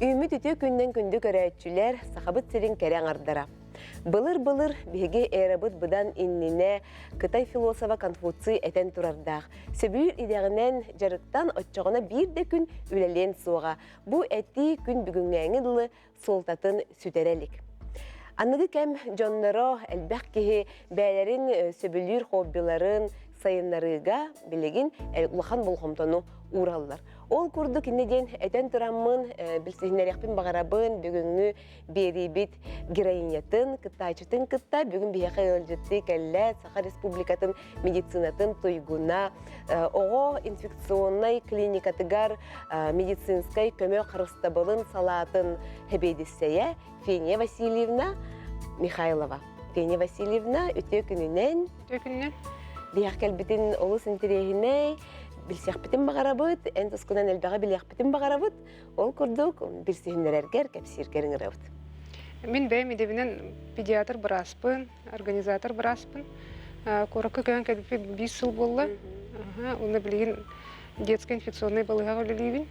Ümit ütü günden gündü görəçülər saxabıt sirin kərən ardara. Былыр-былыр беге әрабыт бұдан инніне Қытай философа Конфуций әтен тұрардақ. Сөбүйір идеғінен жарықтан отчағына бірде күн үлелен суға. Бұ әтті күн бүгінгәңі солтатын сүтерелік. Анығы кәм жонлары әлбәқ кеге бәлерін сөбілер хоббиларын сайынларыға білеген ұлақан болғымтону ураллар. Ол күрдік инеден әтен тұрамын білсігінерекпен бағарабын бүгінгі беребет героинятын, кытайчытын кытта бүгін бейеқі өлжетті кәлі Саха Республикатын медицинатын тойгуна, оғы инфекционный клиникатыгар медицинскай көмі қарыстабылын салатын хебедісея Фения Васильевна Михайлова. Фения Васильевна өте күнінен бейеқ кәлбетін олыс интерегіне Билсяхпитин бағарабыт, энтоскунан элбаға биляхпитин бағарабыт, ол күрдік бірсігіндерергер кәпсиргерін ғырауыт. Мен бәйім едевінен педиатр бұраспын, организатор бұраспын. Корақы кән кәліпі 5 жыл болды. Оны білген детский инфекционный балыға өлілейбін,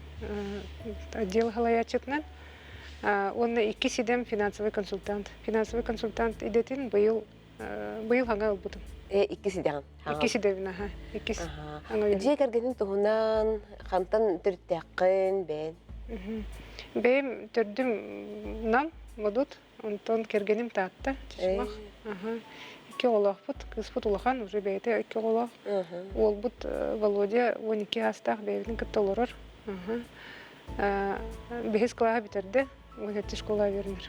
отдел ғалаячетінен. Оны 2 седем финансовый консультант. Финансовый консультант едетін бұйыл ғаңа ұлбытым. Иккиси деган. Иккиси деган, аха. Иккиси. Жие кәргенін тұғынан, қамтан түрттәққын бән? Бәйім түрдім нам, мұдут, онтон кәргенім таатта, чешмақ. Ике олақ бұд, қыз бұд ұлақан, уже бәйті ике олақ. Ол бұд Володя 12 астақ бәйбінің күтті олырыр. Бәйіз қылаға бітерді, ол әтті школаға верінер.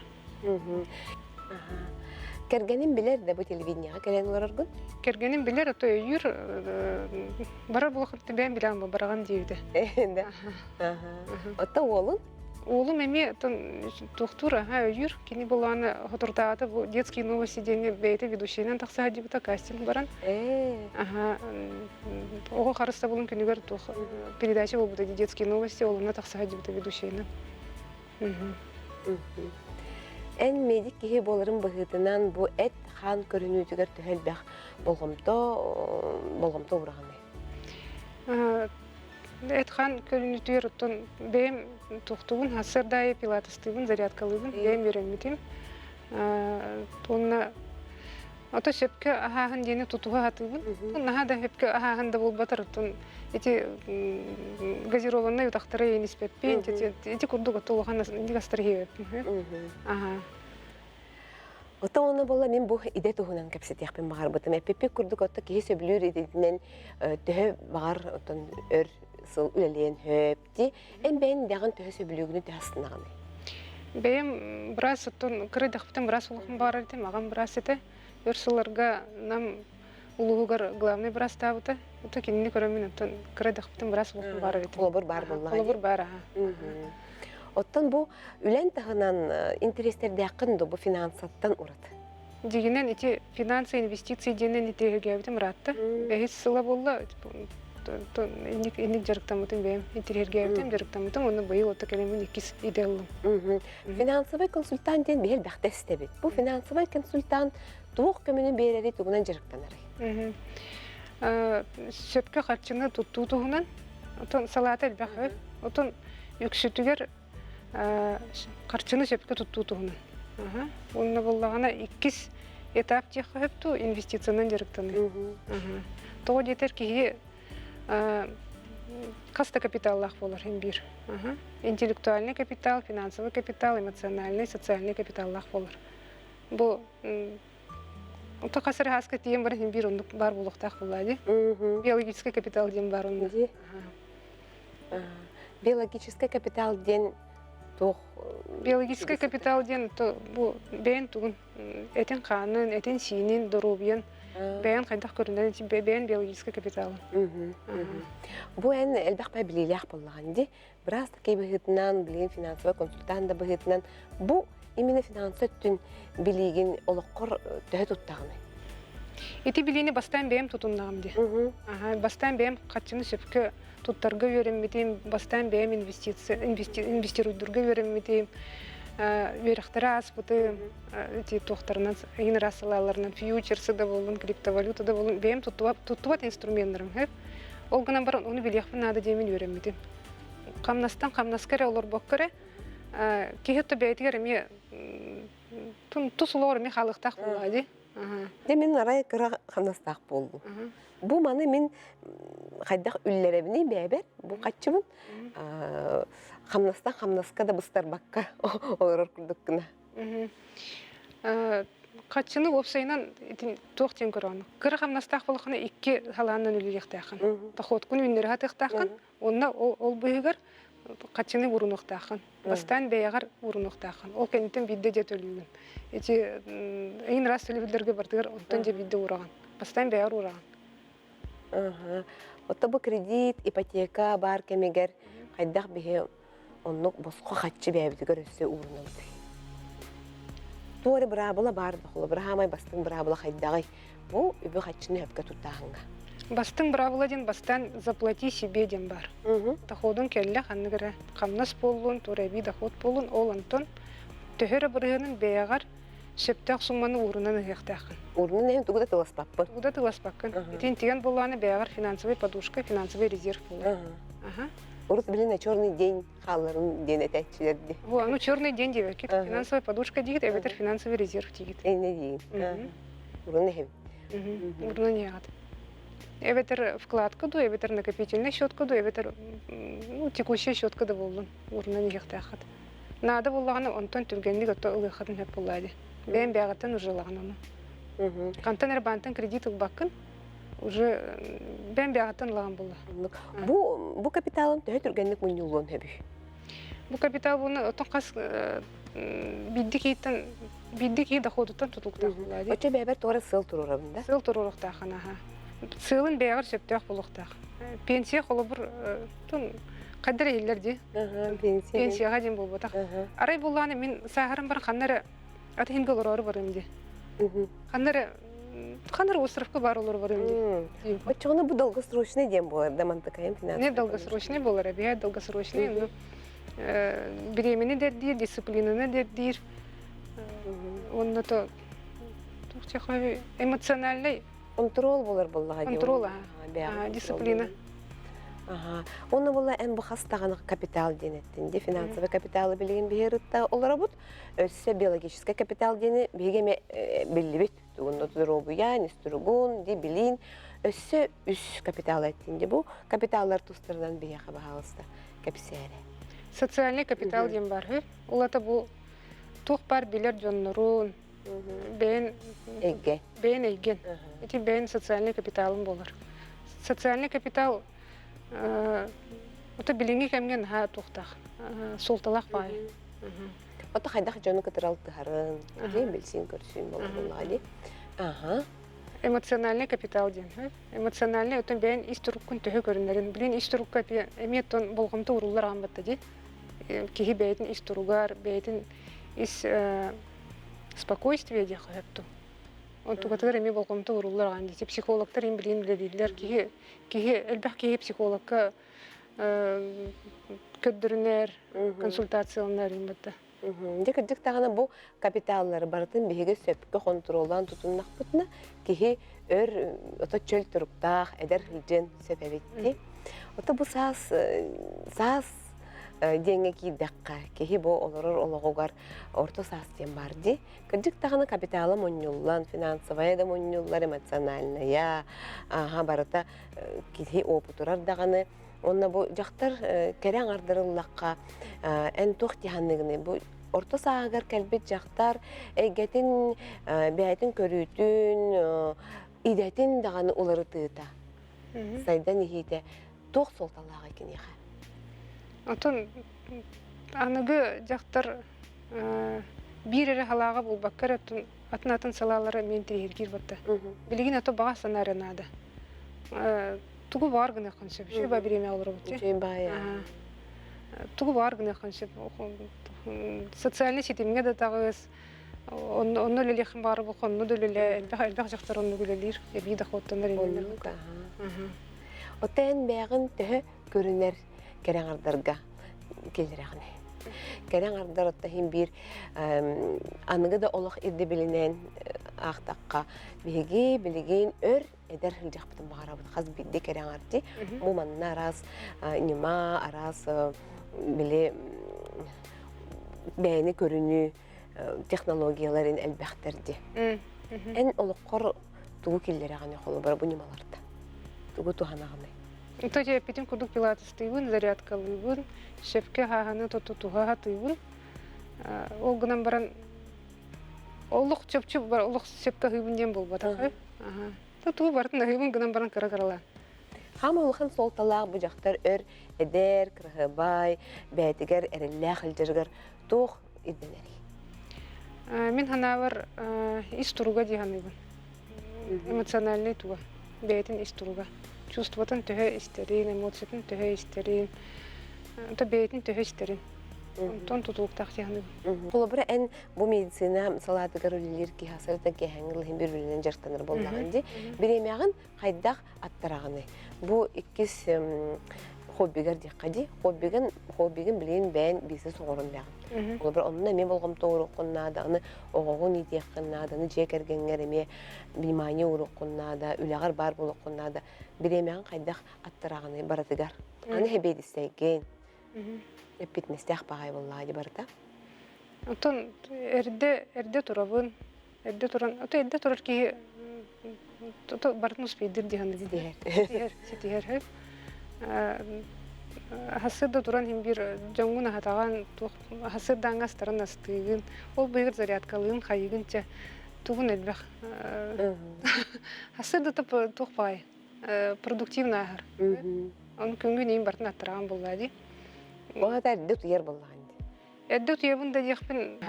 Кергенин билер да бу телевиденияга келен оларгын? Кергенин билер, ото үйір барар болақырты бәйін білен бараған дейді. Отта олын? Олым әме тұқтура, үйір. Кені боланы ғытырдағады детские новости дені бәйті ведущейнен тақсаға дебіта кастинг баран. Оғы қарыста болын күнігер передача бол бұда детские новости, олымна тақсаға дебіта ведущейнен. Ән медик кеге болырын бұғытынан бұ әт хан көрінуітігер түхел бәқ болғымто ұрағаны? Әт хан көрінуітігер ұттын бәйім тұқтуын, асырдайы пилатыстығын, зарядкалығын бәйім өренметім. Онына ото сөпкі ағағын дені тұтуға атығын. Онаға да сөпкі ағағында бол батыр ұттын. Эти газированные утахтары не спят пень, эти курдуга толгана не гастрогеют. Ота оны бола мен бу иде тугунан кепсетяхпен багар бутым. Пепе курдук отта кесе сөбүлүр идинен төһө багар отон өр сыл үлелен хөпти. Эн бен даган төһө сөбүлүгүнү тастынаганы. Бем брас отон кырдахптан брас улган бар иде, маган брас иде. Өр сыларга нам улугар главный брас табыты. Ото кинини көрөмүн отон кырдахптан брас улган бар иде. Колобур бар булла. Колобур бар. Оттан бу үлән тағынан интерестерді ақынды бу финансаттан ұрады? Дегенен эти финансы, инвестиции денен интерергебітім ұратты. Бәйіз сыла болды. Инік жарықтамытын бәйім. Интерергебітім жарықтамытын, оны байыл оты кәлемін 2 иделім. Финансовый консультант ден бәйіл бәқті істебет. Бу финансовый консультант туық көмінің бәйірі туғынан жарықтанары? Сөпкі қатшыны тұтту тұғынан, отын салаты әлбәқі, отын үксітігер қарчыны сөпке тұтту тұғынан. Онына болағана 2 этап тек өпті инвестицияның директаны. Тоғы детер кейі қаста капиталлақ болар бір. Интеллектуальный капитал, финансовый капитал, эмоциональный, социальный капиталлақ болар. Бұл Ота қасыр ғасқа дейін бар бір ондық бар болуқтақ болады. Биологический капитал дейін бар ондық. Биологический капитал ден Биологический капитал ден бәйін тұғын әтен қанын, әтен сиінен, дұрубиян, бәйін қайдақ көрінден бәйін биологический капиталы. Бұ ән әлбәқ бәй білейләқ болған де, біраз кей бұғытынан, білген финансовый консультант да бұғытынан, бұ именно финансовый түн білеген олыққыр төхі тұттағыны? Эти білені бастан бәйім тұтындағым де. Бастан бәйім қатшыны сөпкі туттарга веремметим, бастан бәйім инвестируйдурга веремметим, верақтары аспыты, тоқтарынан, генерацияларынан, фьючерсы да болын, криптовалюта да болын, бәйім тұттуат инструменттарым. Ол ғана бар, оны білеқпін ады демен веремметим. Қамнастан қамнаскары олар боқ көрі, кихетто бейтигер эми тусулор эми халыктак булады. Де мен арай кыра ханастақ болду. Бу маны мен хайдах үллеребини бәбер, бу качыбын. Хамнаска да быстар бакка олорор курдук кына. Качыны опсайнан тоқтен көрөм. Кыра хамнастак болгону 2 халанын үлүлектакын. Тохот күн үннөр хатыктакын. Онна ол быгыр качыны урунуктакын. Бастан бәягар урунуктакын. Ол кентен бидде жетөлүгүн. Эти эйин раз төлөбүлөргө бардыгар онтон же бидде ураган. Бастан бәягар ураган. Отто бу кредит, ипотека бар кемегер хайдах бихе оннук боско хатчы бәбитигер өссө урунугды. Тори брабыла бар бахула, брахамай бастың брабыла хайдагай. Бу үбі хатчыны хөпкө туттағынга. Бастың брабыла ден бастан заплати себе ден бар. Доходун келле ханныгыра камнас болуын, туреби доход болуын, ол антон төхөрі бұрығының бәягар сөптақ сумманы урынан ыгықтақын. Урынан әйін тугуда тыласпаппын? Тугуда тыласпақын. Етен теген болуаны бәягар финансовый подушка, финансовый резерв болу. Урус біліне черный день халарын ден әтәтчілерді. Ну, черный день девек. Финансовая подушка дегет, эбетер финансовый резерв дегет. Әйне дейін. Урын әйін. Урын ягат. Эбетер вкладка ду, эбетер накопительный счетка ду, эбетер текущая счетка да болуын. Урынан ягтақат. Нада боллағаны онтон түргенлік отто ұлықатын хөп болады. Бәйін бәғаттан ұжылаған оны. Қантан әрбантан кредит ұлбақын, уже бәйін бәғаттан ұлаған болды. Бу капиталын төхі түргенлік мұнюлуын хөбі? Бу капитал бұны отон қас бидді кейі доходуттан тұтылықтақ болады. Оча бәбір тоғра сыл тұрурабында? Сыл тұрурықтақын, сылын бәғыр сөптіғақ болуқтақ. Пенсия қолы бір қадыр елдерде. Пенсияға ден бол бұтақ. Арай болғаны мен сағырым бар қаннары атығын бұл ұрары бар өмде. Қаннары островқа бар олар бар өмде. Очағына бұл долгосрочный ден болар, дамантықайым финансовый? Не долгосрочный болар, әбе долгосрочный. Беремені дердейір, дисциплинаны дердейір. Онны то эмоциональный. Контрол болар болаға ден. Контрол, дисциплина. Оны бола ән бұқастағаны капитал денеттінде, финансовый капиталы білген бейірітті олар бұд, өсі биологический капитал дені бейгеме білі бет, тұғын ұтыдыр обуя, нестұрығын, де білін, өсі үш капитал әттінде бұл, капиталлар тұстырынан бейеға бағалысты, кәпсәрі. Социальный капитал ден бар, олата бұл тұқ бар білер жонларун, бәйін әйген, әті бәйін социальный капиталын болар. Социальный капитал ота билинги кемген ха тухтах султалак бай. Ота хайдах жону кытыралты харын, билсин көрсүн болду. Эмоциональный капитал ден. Эмоциональный ота бен истуруккун төһө көрүнөрүн. Билин истурукка эметтон болгомто уруллар амбатта ди. Кихи бейтин истуругар, бейтин ис спокойствие ди хепту. Он тугатыр эми болгомто уруллар ганди. Психологтар им билин билдилер кихи элбах кихи психологка көддүрүнөр, консультациялар им бата. Дик тагына бу капиталлар бартын биге сөпкө контролдан тутуннак бутна кихи өр ото чөл туруктак эдер хилжен сөпебитти. Ото бу саас деньги кидакка кихи бу олорор ологогар орто састен барди. Кырдык тагына капиталы монюллан, финансовая да монюллар, эмоциональная, барата кихи опутурар даганы. Онна бу жактар керең ардырыллакка эн тохтиханныгыны бу орто саагар келбет жактар эгетин бәйтин көрүтүн идетин даганы улары тыыта. Сайдан ихите тох солталага кинеха. Антон аныгы жактар бирере халага булбаккар атнатын салалары мен тиргир батта. Билигин ато бага санарынады. Тугу бар гына консеп, ши ба биреме алыр бути. Ши бая. Тугу бар гына консеп. Социальный сетимге да тагыз. Онно лелехин бар бу, онно делеле, элбах жактар онно гүлелир. Эби да хоттандар инелер. Отен бягын тө көрүнөр керең ардарга келерегне. Керең ардар оттахин бир аныгы да олох ирди билинен ахтакка биги билигин өр эдер хилжак бутун багарабыт хаз бидди керең арти муманна арас нима арас биле бәйни көрүнүү технологияларын элбэхтерди. Эн олоққор тугу киллери аны холу бар бу немаларда. Тугу туханаганы. То же питим курдук пилатыстыйбын, зарядкалыйбын, шепке хаханы туга хатыйбын. Ол гынан баран олук чөпчүп бар, олук шепке хыйбын дем болбата. Тугу бартын хыйбын гынан баран кара-каралар. Хам олухан солталаах бу жактар өр эдер, кыргыбай, бәтигер, эрелләх илжергер тух иденери. Мен ханавар ис туруга диханыбын. Эмоциональный туга. Бәйтин ис туруга. Чувствотын төһө истерин, эмоциятын төһө истерин. То бәйтин төһө истерин. Тон тутулуктак диханыбын. Холобра эн бу медицина салатыгар үлелер ки хасарта кехеңгил хим бир-биринен жарттаныр боллаганди. Биремягын кайдак аттараганы. Бу иккис хоббигер диккади. Хоббиген билен бән бисе соңорун бягын. Холобра онна мен болгом тооруккуннада, аны огогун итеккиннада, аны жекергенгереме билмание уруккуннада, үлегар бар болуккуннада. Биремягын кайдак аттараганы баратыгар. Аны хебедистеген. Эпитнестях багай боллади барта. Отон эрде турабын. Эрде туран. Ото эрде турар ки то бартын успейдир диханды. Ситихер. Хасырда туран хим бир жоңгуна хатаган хасырдан астарын астыгын. Ол быйгыр зарядкалыгын хайыгынча тугун элбек. Хасырда тохпай. Продуктивный ахыр. Он күнгүн эйин бартын аттыраган боллади. Оға да әрді тұйер болғанды. Әрді тұйебін да дейхпін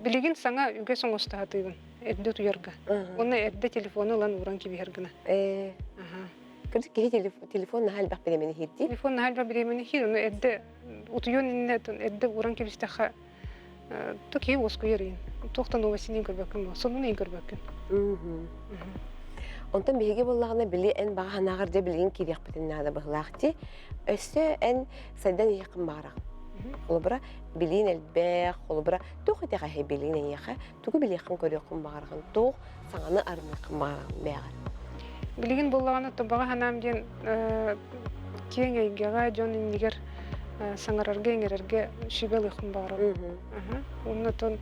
білеген саңа үге соңысты хатыйбын. Әрді тұйерға. Оны әрді телефоны ұлан ұран кебігергіна. Кірді кеге телефон нахал бақ беремені хетті? Телефон нахал бақ беремені хет, оны әрді ұтыйон иннетін әрді ұран кебістіға тұкей оску ерейін. Тоқтан овасинен көрбәкін бұл, сонын ең көрбәкін. Онтан беге боллағына білі ән баға нағырда білген керек бітіннады бұғылақты, өсі ән сайдан еқін бағырақ. Қолыбыра білген әлбәқ, қолыбыра тұқ етеға хей білген ән еқі, тұғы білі еқін көріқін бағырған, тұқ саңаны арын еқін бағырған бәғыр. Білген боллағына тұбаға ханам ден кен әйгеға жон инегер саңарарға еңерерге шүбел еқін бағырған. Оны тұн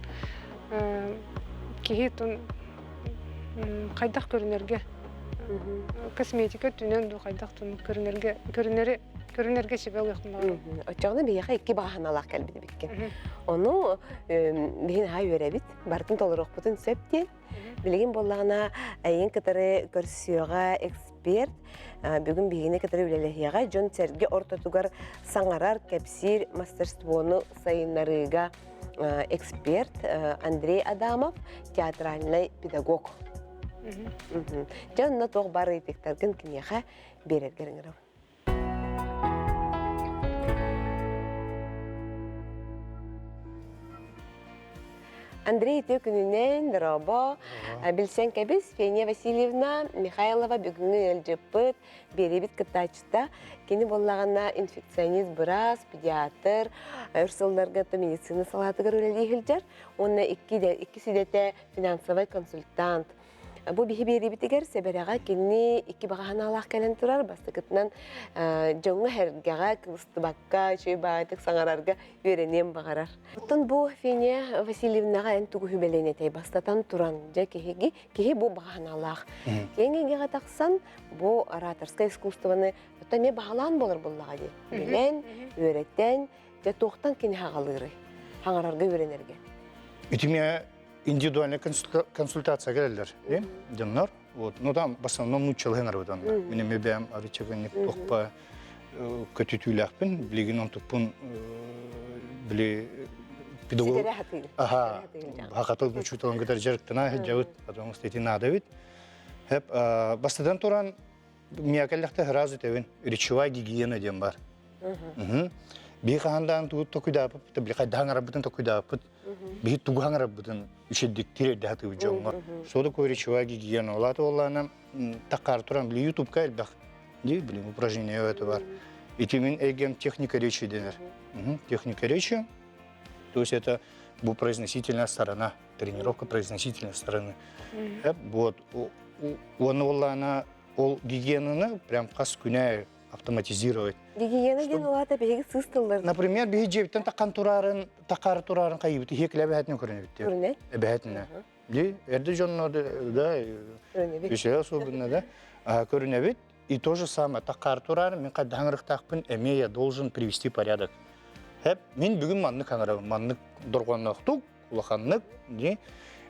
кейі тұн қайдақ көрінерге косметика түнен ду кайдак тун көрүнөргө себеп ыктымал. Очогуна бияка икки бааханалак келбиди биккен. Ону бигин хай өребит, бартын толорок бутун сөптен. Билеген боллагына айын кытары көрсөөгө эксперт, бүгүн бигине кытары үлелехияга жон серге ортотугар саңарар кепсир мастерствону сайынарыга эксперт Андрей Адамов, театральный педагог. Жанна тоқ бары етектерген кінеға берергеріңірім. Андрей Текунинен, Дроба, Бельсен Кабис, Фения Васильевна, Михайлова, Бегуны Эльджепыт, Беребит Катачта, кені боллағана инфекционист бұрас, педиатр, үрсілдерге медицина салатығыр өлелі хілдер, оны екі сидете финансовый консультант. Бу бихи беребитигер себерега кенни икки багаһына алах келен турар бастыкытнан жоңга хергага кыстыбакка чөй баатык саңарарга үйренем багарар. Оттон бу Фения Васильевнага эн тугу хүбеленетей бастатан туран же кеги бу багаһына алах. Кеңгеге таксан бу ораторское искусствоны ме багалан болор буллага ди. Билен, үйреттен же токтан кени хагалыры. Хаңарарга үйренерге. Ütümye индивидуальная консультация gelirler, değil mi? Dinler. Ну там в основном нучалгенер вот он. Benim mebem arıçaganlık tokpa kötü tüylakpın, bilgin on topun bile pedagog. Aha. Hakikaten bu çutalın kadar jerktana hecavut, потому что эти надавит. Hep bastadan toran miyakellekte hıraz etevin, речевая гигиена diyem var. Bir kahandan tuğut tokudapıp, tabi kaydahan arabıtın tokudapıp, bir tuğhan arabıtın üşeddik tire dağıtı ucağına. Soda koy речевая гигиена olatı olağına takar turan, bile YouTube'ka elbaq. Değil, bilin, упражнения это var. Итимин эгем техника речи денер. Техника речи, то есть это bu произносительная сторона, тренировка произносительной стороны. Вот, он olağına, ол гигиенаны прям қас күнә автоматизировать. Гигиена ген олата беги сыстылар. Например, бейджептен тақар турарын қайыбыты хекләбәтін көрінебітті. Көрінет? Әбәтіне. Де, әрді жоннады, да, Көрінет. бешеге особенно, да, көрінебіт. И то же самое, тақар турарын мен қаддаңырықтақпын, әме я должен привести порядок. Хәп, мен бүгін манны қаңырабын, манны дұрғаннақтық, улаханнық, де,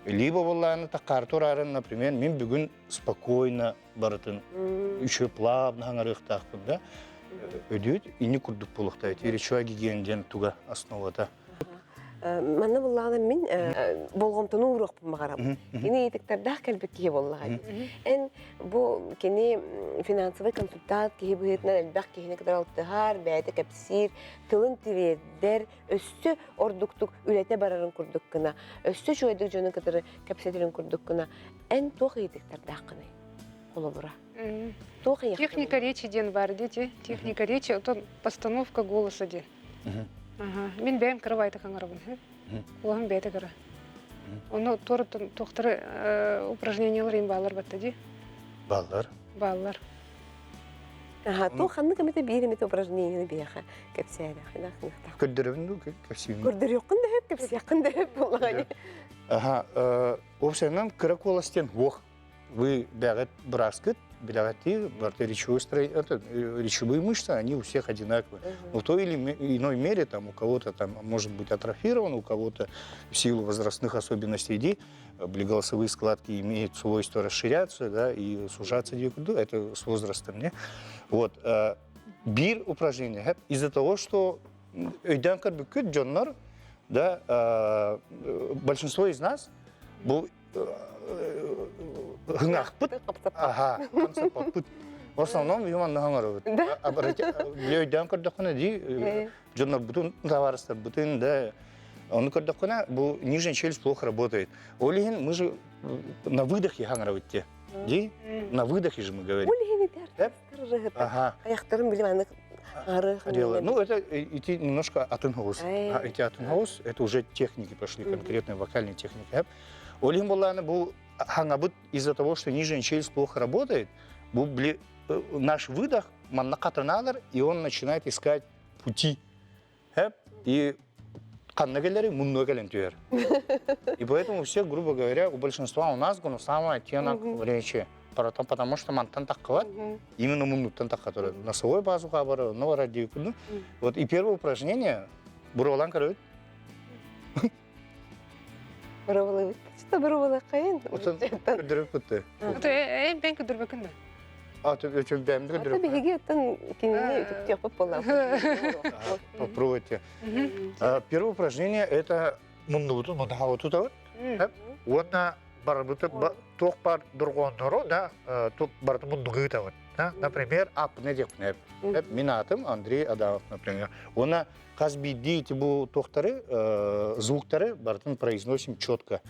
либо болланы тақар турарын, например, мен бүгін спокойно барытын, үші плавно қаңырықтақпын, да, өдет, ини күрдік болуқтайды, еречуа гигиенден туға основата. Манна буллагана мин болгомтону урок мағарам. Кини етіктердақ кәлбек кие боллағай. Эн бу кини финансовый консультант кие бұхетінен әлбәқ киені кідар алтығар, бәйті кәпсир, тылын тивердер, өссі ордуктук үләте барарын күрдік кіна, өссі жойдық жоны кідар кәпсетерін күрдік кіна. Эн тоқ етіктердақ кіні. Қолы бұра. Техника речи ден бар, дети. Техника речи, это постановка голоса ден. Мен бәйім кіріп айты қаңырабын. Оғым бәйті кірі. Оны торыптың тоқтыры упражнениялар ең балар бәтті де? Баллар. Балар. Тоқ қанны кәметі бейірімет упражнениялы бейіға кәпсәйді. Көддірівін кәпсейін. Көрдір еққын да өп, кәпсей еққын да өп болағай. Опсайынан кірі коластен оқ. Вы бәғет браскет, бәғетті, речевые мышцы, они у всех одинаковые. Но в той или иной мере, там, у кого-то там, может быть атрофирован, у кого-то в силу возрастных особенностей голосовые складки имеют свойство расширяться, да, и сужаться, это с возрастом. Не? Вот. Бир упражнение из-за того, что да, большинство из нас был хыңақпыт, концепт. В основном юман нахаңарыбыт. Блөйден көрдіқіні дей, жонлар бүтін товарыстар, бүтін, да. Он көрдіқіні, бұл нижняя челюсть плохо работает. Олеген, мы же на выдохе хаңарабыт те. Дей, на выдохе же мы говорим. Олеген етер, аяқтарым білім аны. Ну, это идти немножко атынғауыз. Эти атынғауыз, это уже техники пошли, конкретные вокальные техники. Олеген болланы, бұл хаңабыт из-за того, что нижняя челюсть плохо работает, наш выдох, манна катаналар, и он начинает искать пути. И каннагелери мунногелентюер. И поэтому все, грубо говоря, у большинства у нас самая оттенок в речи. Потому что мантан таккават, именно муннуттан так, который носовой базу хабара, новородивку. Вот и первое упражнение, буровалан каравит. Буровалан, что буровалан кайын? Күдіріп күтті. Это әйін бән күдірбекін да. Өтім бәмді күдіріп. Ата бігеге өттін кеніне өтіп тепіп болам. Попробуйте. Первое упражнение – это муннууту, муннахауту тауыт. Онна тоқ бар дұрғондыру, тоқ барды муннуғы тауыт. Например, апны депнеп. Мен атым Андрей Адамов, например. Она казбиди эти тоқтары, звуктары бардын произносим четко.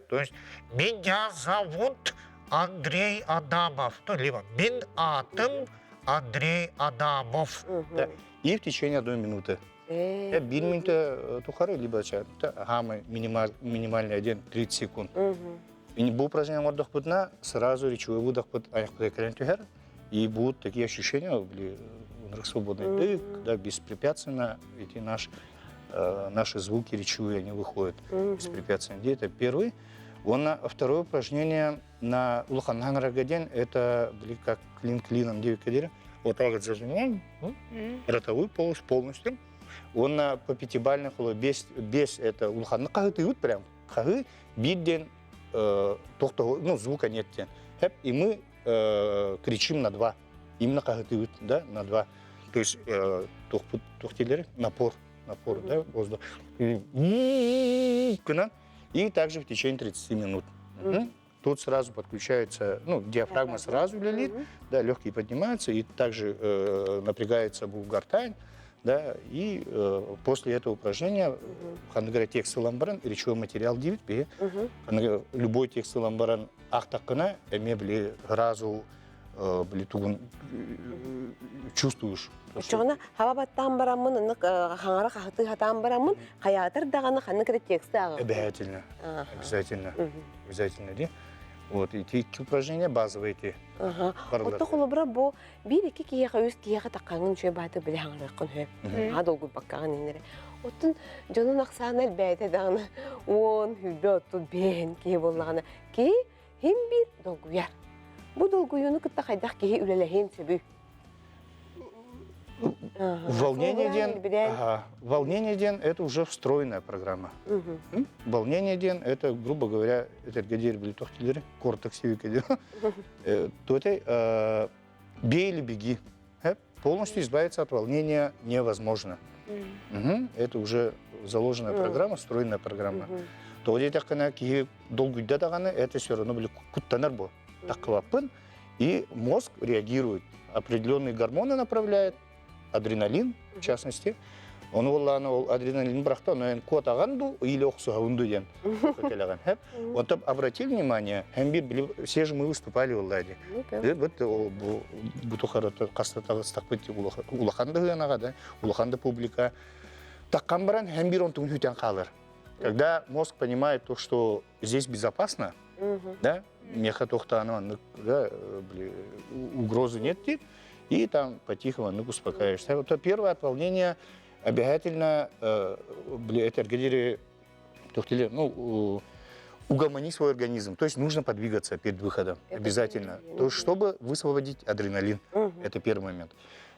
То есть, меня зовут Андрей Адамов. Либо мен атым Андрей Адамов. И в течение 1 минуты. 1 минута тухары, либо минимальный 1-30 секунд. И бұл упражнение ордық бұдна, сразу речевой выдох под аяқпыдай калентюхер. И будут такие ощущения, свободный дых, да, беспрепятственно эти наши звуки речевые, они выходят беспрепятственно. Это первый. Второе упражнение на улханханграгаден, это как клин-клином девикадира. Вот так вот зажимаем, ротовую полость полностью. Он по пятибалльных, без этого улханна кагыты вот прям, кагы, бидден, звука нет. И мы кричим на 2. Именно кагыты, да, на 2. То есть напор, да, воздух. И также в течение 30 минут. Тут сразу подключается, диафрагма сразу лилит, да, легкие поднимаются, и также напрягается гортань, да, и после этого упражнения текст ламбаран, речевой материал 9, любой текст ламбаран ахтакана, эме сразу чувствуешь. Чоғына, хабабаттан барамын, хаңара қағыты хатан барамын, қаятыр дағаны қаны кірі тексті ағы. Обязательно. Обязательно. Обязательно. Вот, и те упражнения базовые эти. Ага. Барлар. Отто холобра бу бир iki кияга өз кияга такканын чөй баты биле хаңрыккын хөп. Ha долгу баккаган инере. Оттун жонун аксаанал бәйте даганы 10 хүбө оттун бен кие боллаганы ки хим бир долгуяр. Бу долгуюну кытта хайдах кие үлелехин сөбү. Волнение ден это уже встроенная программа. Волнение ден это, грубо говоря, это гадир были тохтилери, кортекс то это бей или беги. Полностью избавиться от волнения невозможно. Это уже заложенная программа, встроенная программа. То вот это долго это все равно были куттанарбо, таквапын, и мозг реагирует, определенные гормоны направляет, адреналин, в частности. Он адреналин брахта, но он кот аганду или охсу аганду ден. Вот обратили внимание, все же мы выступали в Алладе. Вот бутухарата кастата стакпети улаханда гынага да, улаханда публика. Так камбаран хэмбир он тунхютян калыр. Когда мозг понимает то, что здесь безопасно, да, да, угрозы нет, и там по-тихому успокаиваешься. Вот первое от волнения обязательно угомони свой организм. То есть нужно подвигаться перед выходом. Это обязательно. То есть, чтобы высвободить адреналин. Это первый момент.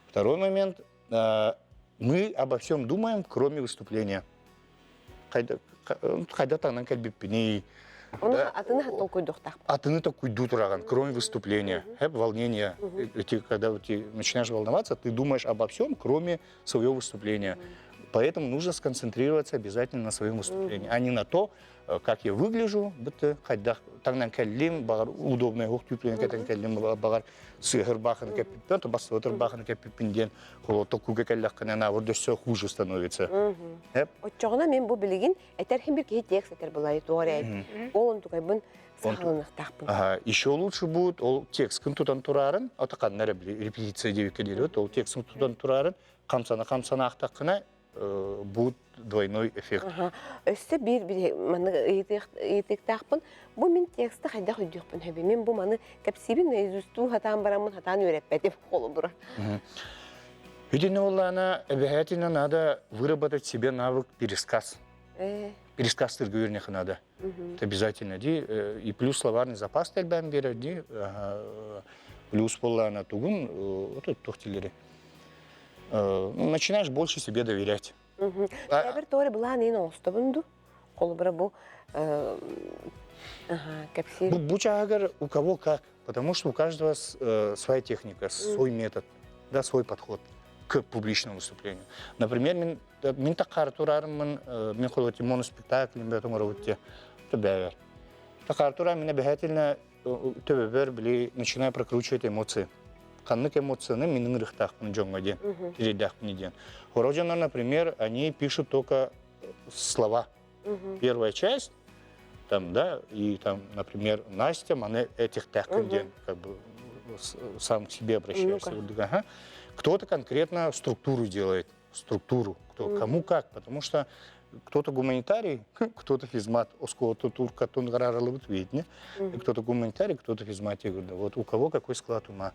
Второй момент. Мы обо всем думаем, кроме выступления. Атыны такой дутураган, кроме выступления, волнения. Когда ты начинаешь волноваться, ты думаешь обо всем, кроме своего выступления. Поэтому нужно сконцентрироваться обязательно на своем выступлении, а не на то, как я выгляжу, удобная багар хуже становится. Отчогона мен бу билигин этерхин бир кии текст этер булай туарай. Олон тугайбын сахалыныктакпын. Еще лучше будет текст кынтудан турарын, атакан репетиция деп келет, ол текст кынтудан турарын, камсана актакына будет двойной эффект. Өссө бир маны ыйтыктакпын. Бу мен текстти кайда көйдүкпүн хеби. Мен бу маны капсибин изусту хатан барамын, хатан үйрөтпөт деп колу бура. Обязательно надо выработать себе навык пересказ. Пересказ тыргывернеха надо. Это обязательно. И плюс словарный запас тельбен берет, плюс полана тугун, вот это тохтилери. Начинаешь больше себе доверять. Эбер тори была не ностобунду. Колбра бу капсибин. Бу чагар у кого как, потому что у каждого своя техника, свой метод, да, свой подход к публичному выступлению. Например, мен такар турармын, мен холоти моноспектакль, мен бетом работе, это бевер. Такар тура мен обязательно төбебер били начинаю прокручивать эмоции. Каннык эмоцияны менің рыхтақпын жоңға ден, передақпын ден. Хорожанар, например, они пишут только слова. Первая часть, там, да, и там, например, Настя, она этих тахпын ден, как бы сам к себе обращаешься. Кто-то конкретно структуру делает, кому как, потому что кто-то гуманитарий, кто-то физмат, кто-то турка, кто-то гуманитарий, кто-то физмат. Вот у кого какой склад ума.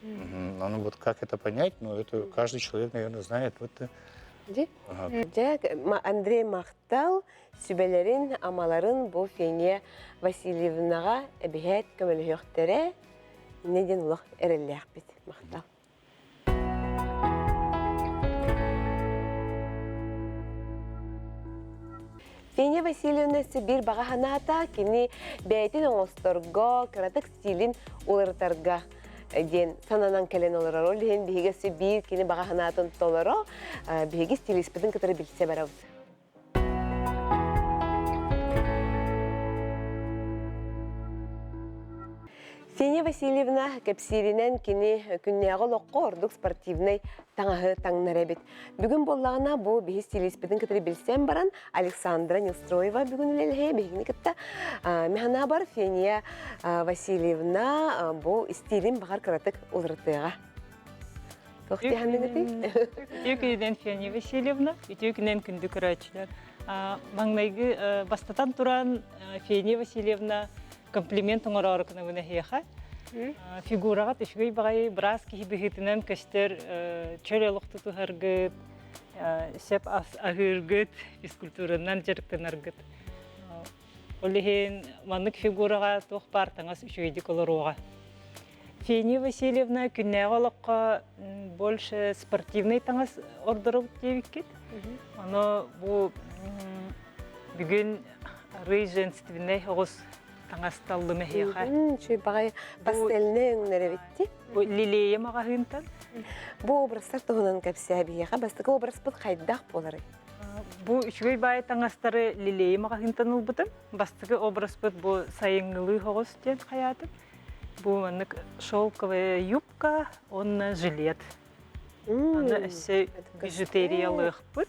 Ну вот как это понять, но это каждый человек, наверное, знает. Андрей мақтал сүбелерин, амаларын бұл Фения Васильевнаға әбіхет көмілі өқтірі неден ұлық әрілі ақпет мақтал. Фения Васильевна бір бағаханата кені бәйтін оңыстырға, кіратық стилін олыртарға ден сананан кәлен олар роль ден бігесі бір кені бағаханатын толары бігі стилиспетін кітірі білсе бәрі. Фения Васильевна кәпсирінен кені күннеғі лоққы ордық спортивный таңағы таңнары бет. Бүгін боллағына бұл бігі стилиспетін кітірі білсен баран Александра Нестроева бүгін үлелге бігіні кітті. Механа бар Фения Васильевна бұл стилін бағар қыратық олыртыға. Тоқты әмінгіті? Өкінен Фения Васильевна, өкінен күнді күрәтшілер. Маңнайғы бастатан тұран Фения Васильевна комплимент оңорор кына буна хеха. Фигурага тишгей багай брас ки бигитинен кастер чөлөлөктү тухаргыт, сеп агыргыт, физкультуранан жерктенаргыт. Олехен маннык фигурага тох партаңас үшөйди колорога. Фения Васильевна күннәголокка больше спортивный таңас ордырып дебиккет. Аны бу бүгүн рый женственный хогус таңасталды мехеха. Чүй багай пастельне өңнәре битти. Бу лилея магахынтан. Бу образдар туһунан кепсә бияга бастыгы образ бут хайдах болары. Бу үчгөй бай таңастары лилея магахынтан улбытын. Бастыгы образ бут бу сайыңлы хогус ден хаятып. Бу маннык шелковая юбка, он жилет. Аны эссе бижутериялык бут.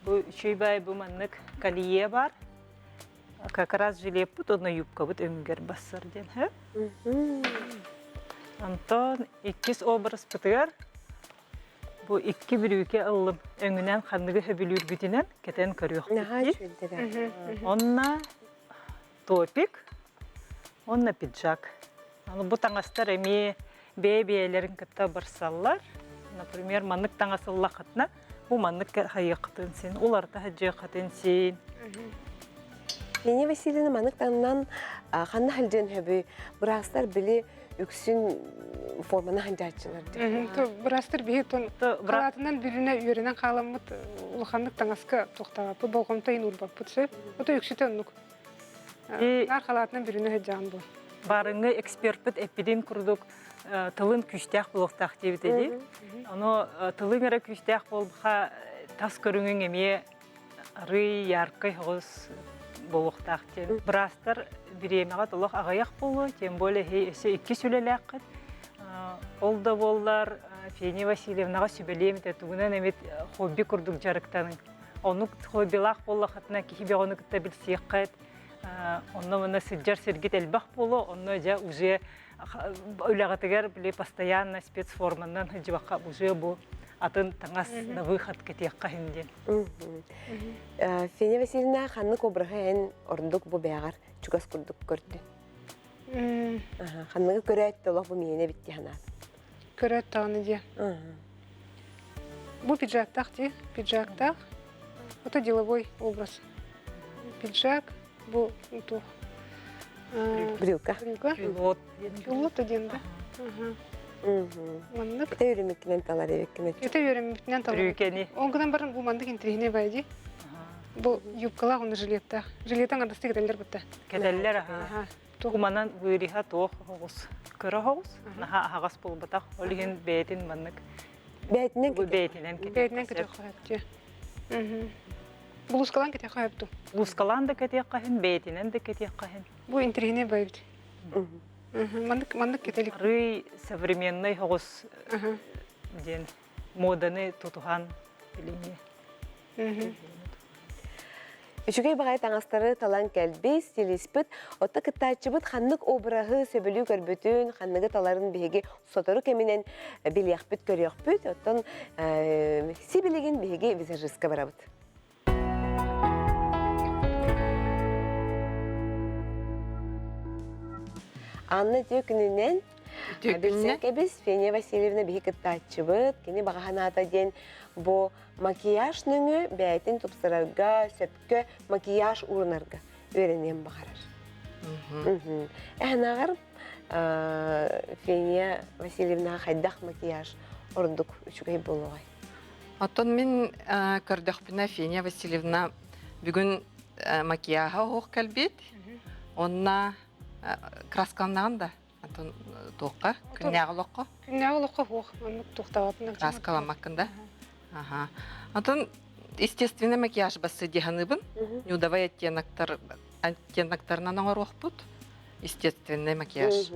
Бу үчгөй бай бу маннык колье бар. Как раз жилет бут, оны юбка бут өңгөр бассар ден. Антон иккис образ бутыгар. Бу икки бүрүкке ыллым өңүнөн ханныгы хөбүлүр бүтүнөн кетен көрүк. Онна топик, онна пиджак. Бу таңастар эми бебелерин кытта барсаллар. Например, маннык таңасылла кытна, бу маннык хайыкытын сен, уларда хаҗы кытын сен. Фения Васильевна маннык таңнан ханна халжен хөбү брастар били үксүн форманы ханжачылар. Брастыр бии тон калатынан бирине үйренен каламыт улханнык таңаска токтабапы болгомтайын урбаппытсы. Ото үксүтөн нук. Нар калатынан бирине хаджан бу. Барыңы экспертпыт эпиден курдук тылын күштәк булуктак дип эди. Аны тылын эре күштәк болбха тас көрүнгөн эме рый яркый хос булуктак дип. Брастар биремага толок агаяк болу, тем более эсе икки сүлеләккет. Ол да боллар Фения Васильевнага сүбелем тетугунан эмет хобби курдук жарыктаны. Оны хоббилак боллахатна кихибе оны кытта билсияккет. Онно мына сыджар сергит элбах болу, онно жа уже ойлағатыгар биле постоянно спецформанан хыджыбакка уже бу атын таңас на выход кетиякка хинден. Фения Васильевна ханнык обрахен орындук бу бягар чугас курдук көрдү. Ханныгы көрөт толох бу миене битти ханат. Көрөт таны ди. Бу пиджактак ди, пиджактак. Это деловой образ. Пиджак, бу ту. Брюка. Пилот. Пилот один, да? Мандык. Это юремекинен талар эбеккене. Это юремекинен талар. Брюкени. Оңгынан барын бу мандык интригине байди. Бу юбкалар оны жилетта. Жилеттен ардасты кетелер бутта. Кетеллер. Куманан выриха тох хогус. Көрө хогус. Наха хагас болбатак. Олиген бетин маннык. Бетинен Бу бетинен кете. Бетинен кете хойапчы. Блузкалан кете хойапту. Блузкалан да кете кахин, бетинен да кете кахин. Бу интригине байди. Мандык кетелик. Рый современный хогус ден моданы тутухан билине. Үшүгей багай таңастары талан кәлби, стилиспыт, отта кыттачыбыт ханнык обрахы сөбілі көрбүтін, ханныгы таларын беге сотору кемінен білияқпыт көріяқпыт, оттан сибілеген беге визажистка барабыт. Анна түйкінінен білсенке біз Фения Васильевна беге кыттачыбыт, кені бағаханата ден бу макияж нөңі бәйтін тупсырарға, сөпкі макияж урынарға өренен бағарар. Әнағар Фения Васильевна қайдақ макияж орындық үшігей болуғай. Отон мен көрдіқпіна Фения Васильевна бүгін макияға оқ кәлбет, онна краскалнаған да. Антон тоққа, күннәғылыққа? Күннәғылыққа оқ, оны тоқтаватына. Краскаламақында. Антон, естественный макияж басы дегеныбын, неудавай оттенактарынан оңар оқпыт. Естественный макияж.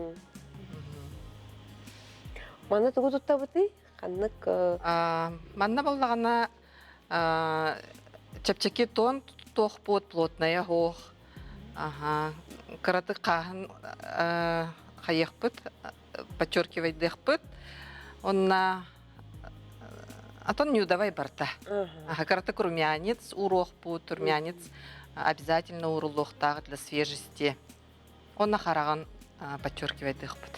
Мана тұғы тұтта бұты? Қаннық? Манна болдағана чапчаки тон тоқпыт, плотная оқ. Қараты қағын қайықпыт, подчеркивайдықпыт. Онна Антон неудавай барта. Каратык румянец, урох пут, румянец обязательно урулохтаг для свежести. Онна хараган подчеркивайдыхпыт.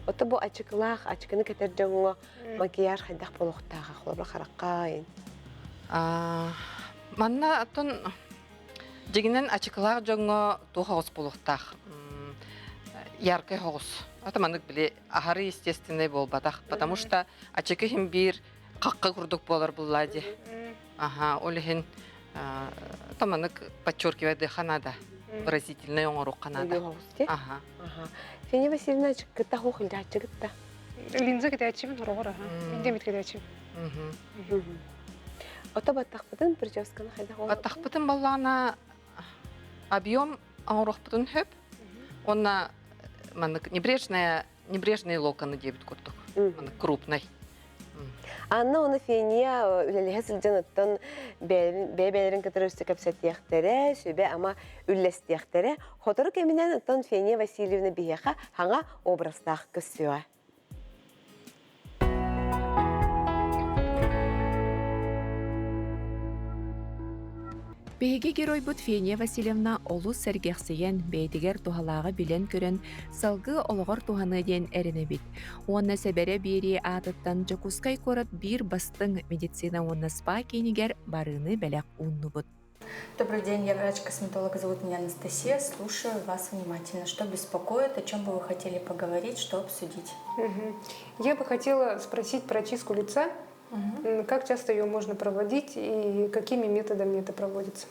Ота бу ачыклах, ачкыны кетер жоңго макияж хайдах болохтага холобла хараккайын. Манна атын дегенен ачыклар жоңго тухагыс болуктах. Яркый хогус. Это манык биле ахары естественный болбатах, потому что ачыкы хим бир какка курдук болар буллади. Ага, олехин таманык подчеркивает ханада. Выразительный оңорук канада. Ага. Фения Васильевна ачкыта хохылда ачкыта. Линза кетечибин хорогора. Индемит кетечиб. Ота баттахпытын прическаны хайда хол. Баттахпытын баллана объем оңорухпытын хөп. Онна манык небрежные локоны дебит курдук. Манык крупный. Анна оны Фения үлелеге сылжаныттан бәбәлерін кітірісті көпсәттияқтері, сөйбе ама үлләстияқтері. Хотору кемінен ұттан Фения Васильевна бейеға хаңа образтақ көссуа. Беге герой бут Фения Васильевна олу сәргәқсеген бәйтігер тухалағы білен көрін салғы олығыр туханы ден әріне бит. Онна сәбәрі бері атыттан жакускай корат бір бастың медицина онна спа кейнігер барыны бәләқ унну бут. Добрый день, я врач-косметолог, зовут меня Анастасия. Слушаю вас внимательно. Что беспокоит, о чем бы вы хотели поговорить, что обсудить? Я бы хотела спросить про чистку лица. Как часто ее можно проводить и какими методами это проводится?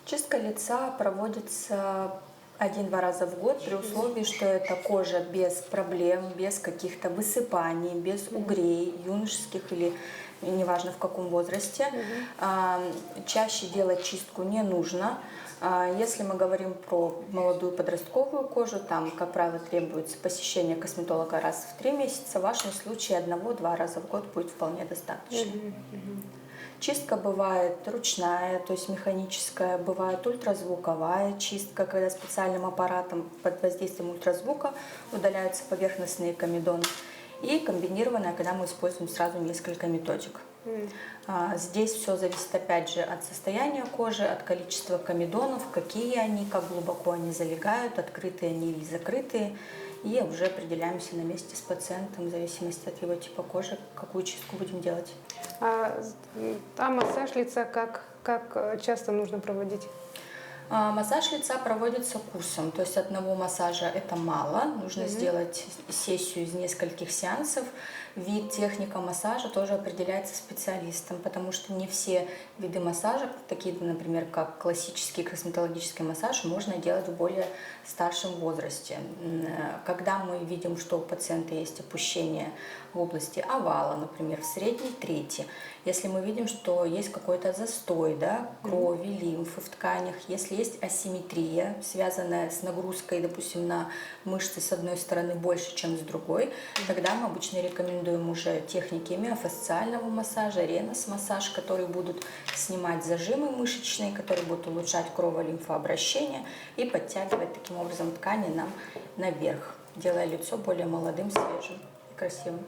Чистка лица проводится 1-2 раза в год при условии, что это кожа без проблем, без каких-то высыпаний, без угрей юношеских или неважно в каком возрасте. Чаще делать чистку не нужно. Если мы говорим про молодую подростковую кожу, там, как правило, требуется посещение косметолога раз в 3 месяца. В вашем случае 1-2 раза в год будет вполне достаточно. Чистка бывает ручная, то есть механическая, бывает ультразвуковая чистка, когда специальным аппаратом под воздействием ультразвука удаляются поверхностные комедоны. И комбинированная, когда мы используем сразу несколько методик. Здесь все зависит опять же от состояния кожи, от количества комедонов, какие они, как глубоко они залегают, открытые они или закрытые. И уже определяемся на месте с пациентом в зависимости от его типа кожи, какую чистку будем делать. А массаж лица как часто нужно проводить? Массаж лица проводится курсом, то есть одного массажа это мало, нужно сделать сессию из нескольких сеансов. Вид, техника массажа тоже определяется специалистом, потому что не все виды массажа, такие, например, как классический косметологический массаж, можно делать в более старшем возрасте. Когда мы видим, что у пациента есть опущение в области овала, например, в средней трети, если мы видим, что есть какой-то застой, да, крови, лимфы в тканях, если есть асимметрия, связанная с нагрузкой, допустим, на мышцы с одной стороны больше, чем с другой, тогда мы обычно рекомендуем уже техники миофасциального массажа, ренос-массаж, которые будут снимать зажимы мышечные, которые будут улучшать крово-лимфообращение и подтягивать таким образом ткани нам наверх, делая лицо более молодым, свежим и красивым.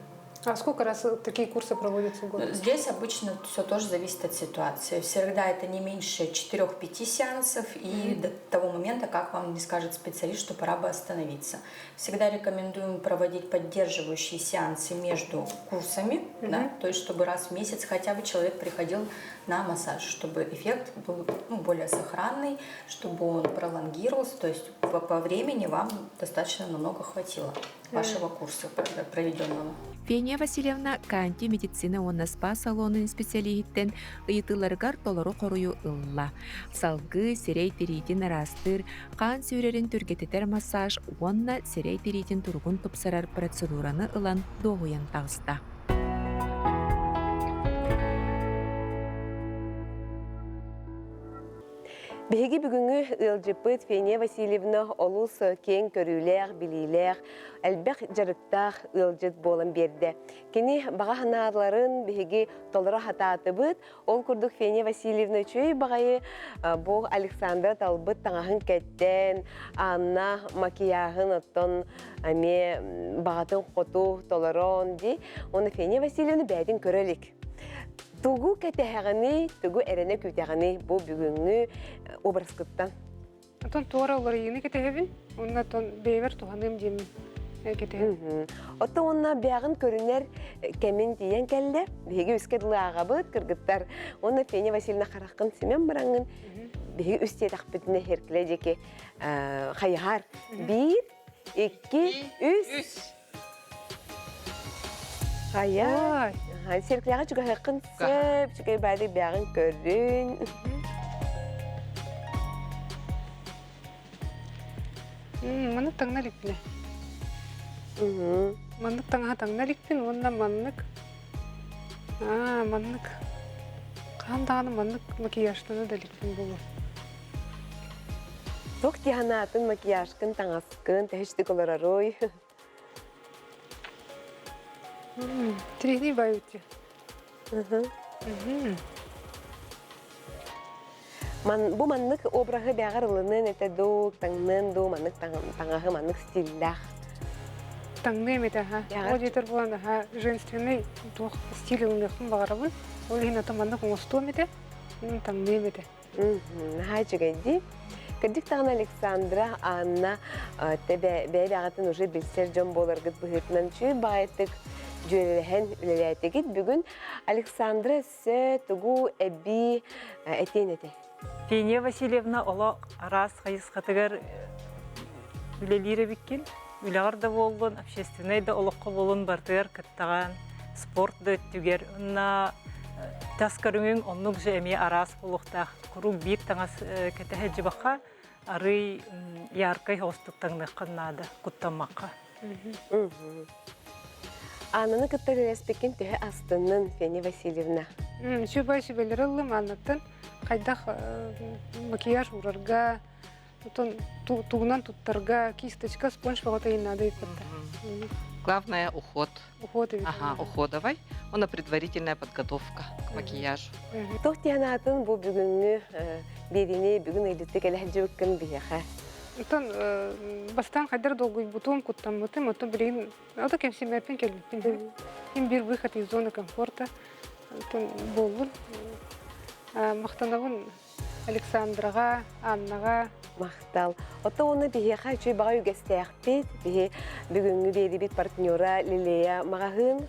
А сколько раз такие курсы проводятся в год? Здесь обычно все тоже зависит от ситуации. Всегда это не меньше 4-5 сеансов и до того момента, как вам не скажет специалист, что пора бы остановиться. Всегда рекомендуем проводить поддерживающие сеансы между курсами, да, то есть чтобы раз в месяц хотя бы человек приходил на массаж, чтобы эффект был более сохранный, чтобы он пролонгировался, то есть по времени вам достаточно намного хватило вашего курса проведенного. Фения Васильевна канти медицина онна спа салонын специалиттен ыйтыларгар толору корую ылла. Салгы серей теритин арастыр, қан сүйрерин түргететер массаж, онна серей теритин тургун тупсарар процедураны ылан доғуян тағыста. Беги бүгүнгү ылжыппыт Фения Васильевна олус кен көрүүлер, билилер, әлбәк жарыктах ылжыт болын берді. Кені баға ханарларын беги толыра хататыбыт, ол күрдік Фения Васильевна чөй бағайы бұл Александра талбыт таңахын кәттен, анна макияғын оттон аме бағатын қоту толырон ди, оны Фения Васильевна бәдін көрелік. Тугу кәтәғіні, тугу әріне көтәғіні бұл бүгінгі образкыттан. Отон туора олар йыны кетебин. Онна тон бевер туханым дем кетебин. Отто онна бягын көрүнер кемин тиен келде. Биги үскө дылаагабыт кыргыттар. Онна Феня Васильевна харакын семен бараңын. Биги үстө такпытына херкиле жеке хайхар. 1 2 3 Хая. Серклега чуга хакын сөп, чуга бады бягын көрүн. Маннык таңна ликпине. Маннык таңна ликпин, онна маннык. Маннык. Кандаганы маннык макияжтаны да ликпин болу. Ток тиганатын макияжкын таңаскын тэштик оларарой. Трихни баюти. Бу маннык обрахы бягар ылынын эте док таңнын до маннык таңахы маннык стилдах. Таңны эмете, Ол жетер болан, женственный дух стиль ылыныкын багарабын. Ол хина маннык оңосту эмете, таңны эмете. Чугайди. Кырдик тагын Александра, Анна, тебе бәйбәгатын уже билсер жон боларгыт быһытынан чүй байтык жөреләһен үлеләтегит. Бүгүн Александра сө тугу эби этенете. Фения Васильевна ола арас хайыс хатыгар үлелире биккен. Үләгәр да болдун, общественный да олоққа болун бартыгар кыттаган спорт да өттүгер. Онна таскарыңын оннук же эми арас болуктах курук бир таңас кетеһе жыбакка ары яркай хостуктаңныкканнада куттамакка. Ананы кыттар респекин төһө астынын Фения Васильевна. Шубай шубелер ылым аннаттан кайдах макияж урарга, тугунан туттарга, кисточка, спонж багатайын надо иппатта. Главное уход. Уход. Уходовой. Она предварительная подготовка к макияжу. Тох тиганатын бу бүгүнгү берини бүгүн элитик элэжүккөн бияха. Тон бастан кайдар долгой бутум куттаммытым, отон билин, ото кемсимерпин келбиппин. Им бир выход из зоны комфорта. Тон болдун. Мактанабын Александрага, Аннага. Мактал. Ото оны бияха чүй бага үгестеяхпит. Бүгүнгү берибит партнера Лилея Магахын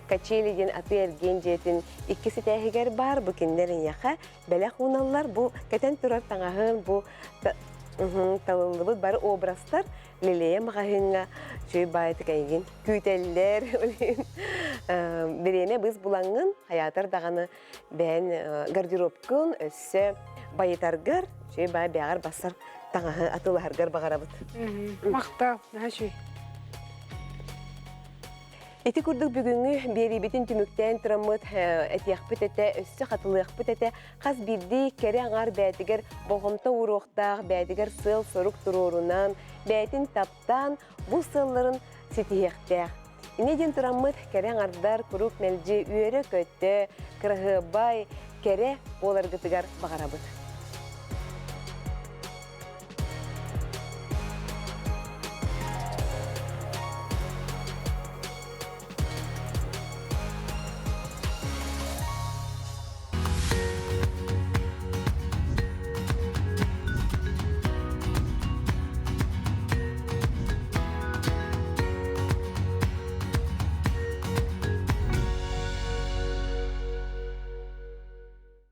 качелиден аты эрген жетин иккиси тәһигер бар бу киндерин яха. Белек уналлар бу кетен турар таңахын бу талылыбыт бар образдар Лилея Магахынга чүй байты кайгин күтеллер бирене біз булаңын хаятар даганы бен гардеробкын өссө байытаргар чүй бай бягар басар таңахы атыларгар багарабыт. Мактал, чүй. Эти курдук бүгүнгү берибитин түмүктен турамыт этияхпыт эте өссө катылыахпыт эте каз бирди кере аңар бәтигер болгомто уруктак бәтигер сыл сорук турурунан бәтин таптан бу сылларын ситиехтех. Инедин турамыт кере аңардар курук мелжи үйөрө көттө кыргыбай кере боларгытыгар багарабыт.